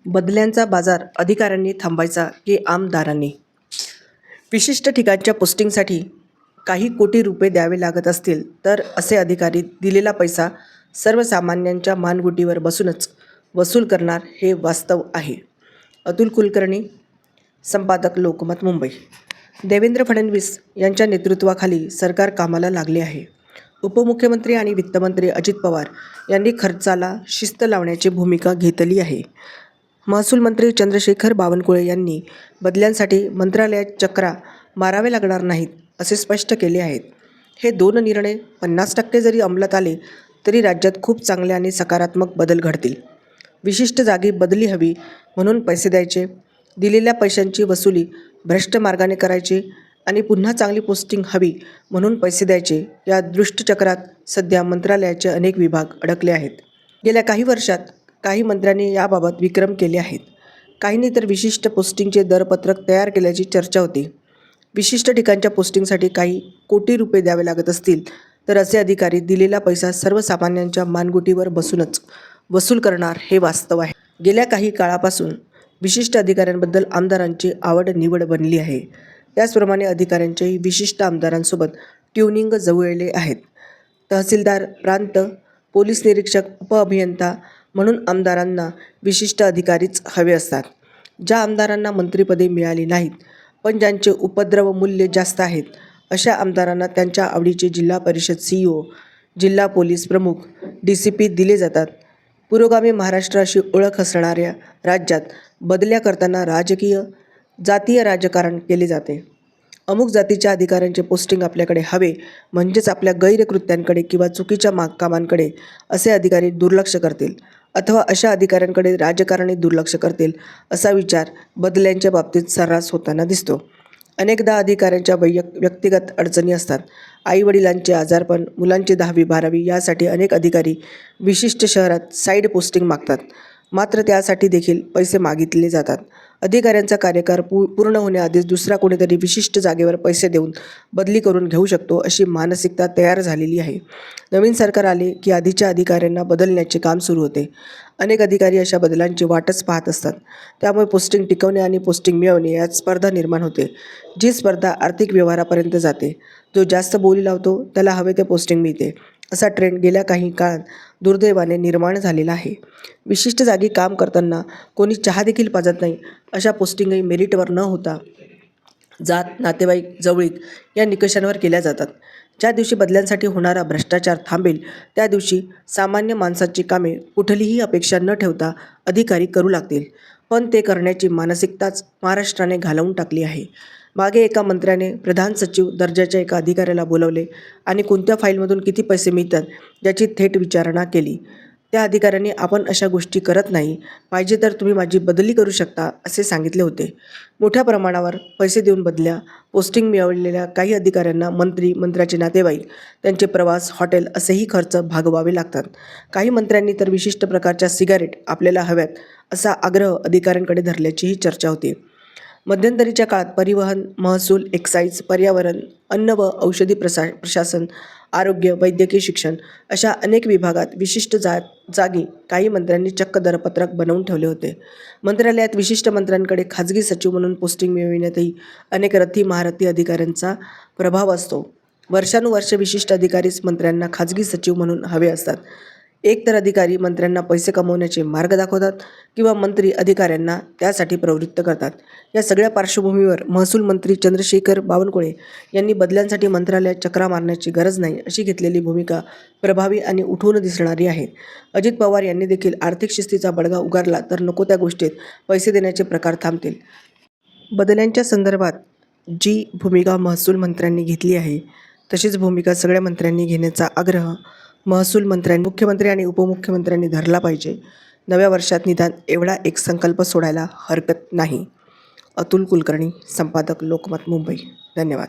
बदल्यांचा बाजार अधिकाऱ्यांनी थांबायचा की आमदारांनी? विशिष्ट ठिकाणच्या पोस्टिंगसाठी काही कोटी रुपये द्यावे लागत असतील तर असे अधिकारी दिलेला पैसा सर्वसामान्यांच्या मानगुटीवर बसूनच वसूल करणार हे वास्तव आहे. अतुल कुलकर्णी, संपादक, लोकमत, मुंबई. देवेंद्र फडणवीस यांच्या नेतृत्वाखाली सरकार कामाला लागले आहे. उपमुख्यमंत्री आणि वित्तमंत्री अजित पवार यांनी खर्चाला शिस्त लावण्याची भूमिका घेतली आहे. महसूल मंत्री चंद्रशेखर बावनकुळे यांनी बदल्यांसाठी मंत्रालयात चक्रा माराव्या लागणार नाहीत असे स्पष्ट केले आहेत. हे दोन निर्णय 50% जरी अंमलात आले तरी राज्यात खूप चांगले आणि सकारात्मक बदल घडतील. विशिष्ट जागी बदली हवी म्हणून पैसे द्यायचे, दिलेल्या पैशांची वसुली भ्रष्ट मार्गाने करायची आणि पुन्हा चांगली पोस्टिंग हवी म्हणून पैसे द्यायचे, या दुष्टचक्रात सध्या मंत्रालयाचे अनेक विभाग अडकले आहेत. गेल्या काही वर्षात काही मंत्र्यांनी याबाबत विक्रम केले आहेत. काहींनी तर विशिष्ट पोस्टिंगचे दरपत्रक तयार केल्याची चर्चा होती. विशिष्ट ठिकाणच्या पोस्टिंगसाठी काही कोटी रुपये द्यावे लागत असतील तर असे अधिकारी दिलेला पैसा सर्वसामान्यांच्या मानगुटीवर बसूनच वसूल करणार हे वास्तव आहे. गेल्या काही काळापासून विशिष्ट अधिकाऱ्यांबद्दल आमदारांची आवड निवड बनली आहे. त्याचप्रमाणे अधिकाऱ्यांचेही विशिष्ट आमदारांसोबत ट्युनिंग जुळले आहेत. तहसीलदार, प्रांत, पोलीस निरीक्षक, उपअभियंता म्हणून आमदारांना विशिष्ट अधिकारीच हवे असतात. ज्या आमदारांना मंत्रिपदे मिळाली नाहीत पण ज्यांचे उपद्रव मूल्य जास्त आहेत अशा आमदारांना त्यांच्या आवडीचे जिल्हा परिषद CEO, जिल्हा पोलीस प्रमुख, DCP दिले जातात. पुरोगामी महाराष्ट्र अशी ओळख असणाऱ्या राज्यात बदल्या करताना जातीय राजकारण केले जाते. अमुक जातीच्या अधिकाऱ्यांचे पोस्टिंग आपल्याकडे हवे म्हणजेच आपल्या गैरकृत्यांकडे किंवा चुकीच्या कामांकडे असे अधिकारी दुर्लक्ष करतील अथवा अशा अधिकाऱ्यांकडे राजकारणी दुर्लक्ष करतील असा विचार बदल्यांच्या बाबतीत सर्रास होताना दिसतो. अनेकदा अधिकाऱ्यांच्या व्यक्तिगत अडचणी असतात. आईवडिलांचे आजारपण, मुलांची 10वी-12वी यासाठी अनेक अधिकारी विशिष्ट शहरात साईड पोस्टिंग मागतात. मात्र त्यासाठी देखील पैसे मागितले जातात. अधिकाऱ्यांचा कार्यकाळ पूर्ण होण्याआधीच दुसरा कोणीतरी विशिष्ट जागेवर पैसे देऊन बदली करून घेऊ शकतो अशी मानसिकता तयार झालेली आहे. नवीन सरकार आले की आधीच्या अधिकाऱ्यांना बदलण्याचे काम सुरू होते. अनेक अधिकारी अशा बदलांची वाटच पाहत असतात. त्यामुळे पोस्टिंग टिकवणे आणि पोस्टिंग मिळवणे यात स्पर्धा निर्माण होते. जी स्पर्धा आर्थिक व्यवहारापर्यंत जाते. जो जास्त बोली लावतो त्याला हवे ते पोस्टिंग मिळते असा ट्रेंड गेल्या काही काळात दुर्दैवाने निर्माण झालेला आहे. विशिष्ट जागी काम करताना कोणी चहा देखील पाजत नाही अशा पोस्टिंगही मेरिटवर न होता जात, नातेवाईक, जवळीक या निकषांवर केल्या जातात. ज्या दिवशी बदल्यांसाठी होणारा भ्रष्टाचार थांबेल त्या दिवशी सामान्य माणसाची कामे कुठलीही अपेक्षा न ठेवता अधिकारी करू लागतील. पण ते करण्याची मानसिकताच महाराष्ट्राने घालवून टाकली आहे. मागे एका मंत्र्याने प्रधान सचिव दर्जाच्या एका अधिकाऱ्याला बोलवले आणि कोणत्या फाईलमधून किती पैसे मिळतात याची थेट विचारणा केली. त्या अधिकाऱ्यांनी आपण अशा गोष्टी करत नाही, पाहिजे तर तुम्ही माझी बदली करू शकता असे सांगितले होते. मोठ्या प्रमाणावर पैसे देऊन बदल्या, पोस्टिंग मिळवलेल्या काही अधिकाऱ्यांना मंत्र्याचे नातेवाईक, त्यांचे प्रवास, हॉटेल असेही खर्च भागवावे लागतात. काही मंत्र्यांनी तर विशिष्ट प्रकारच्या सिगारेट आपल्याला हव्यात असा आग्रह अधिकाऱ्यांकडे धरल्याचीही चर्चा होती. मध्यंतरीच्या काळात परिवहन, महसूल, एक्साईज, पर्यावरण, अन्न व औषधी प्रशासन, आरोग्य, वैद्यकीय शिक्षण अशा अनेक विभागात विशिष्ट जागी काही मंत्र्यांनी चक्क दरपत्रक बनवून ठेवले होते. मंत्रालयात विशिष्ट मंत्र्यांकडे खाजगी सचिव म्हणून पोस्टिंग मिळविण्यातही अनेक रथी महारथी अधिकाऱ्यांचा प्रभाव असतो. वर्षानुवर्षे विशिष्ट अधिकारीच मंत्र्यांना खाजगी सचिव म्हणून हवे असतात. एक तर अधिकारी मंत्र्यांना पैसे कमवण्याचे मार्ग दाखवतात किंवा मंत्री अधिकाऱ्यांना त्यासाठी प्रवृत्त करतात. या सगळ्या पार्श्वभूमीवर महसूल मंत्री चंद्रशेखर बावनकुळे यांनी बदल्यांसाठी मंत्रालयात चक्रा मारण्याची गरज नाही अशी घेतलेली भूमिका प्रभावी आणि उठून दिसणारी आहे. अजित पवार यांनी देखील आर्थिक शिस्तीचा बडगा उगारला तर नको त्या गोष्टीत पैसे देण्याचे प्रकार थांबतील. बदल्यांच्या संदर्भात जी भूमिका महसूल मंत्र्यांनी घेतली आहे तशीच भूमिका सगळ्या मंत्र्यांनी घेण्याचा आग्रह महसूल मंत्र्यांनी, मुख्यमंत्री आणि उपमुख्यमंत्र्यांनी धरला पाहिजे. नव्या वर्षात निदान एवढा एक संकल्प सोडायला हरकत नाही. अतुल कुलकर्णी, संपादक, लोकमत, मुंबई. धन्यवाद.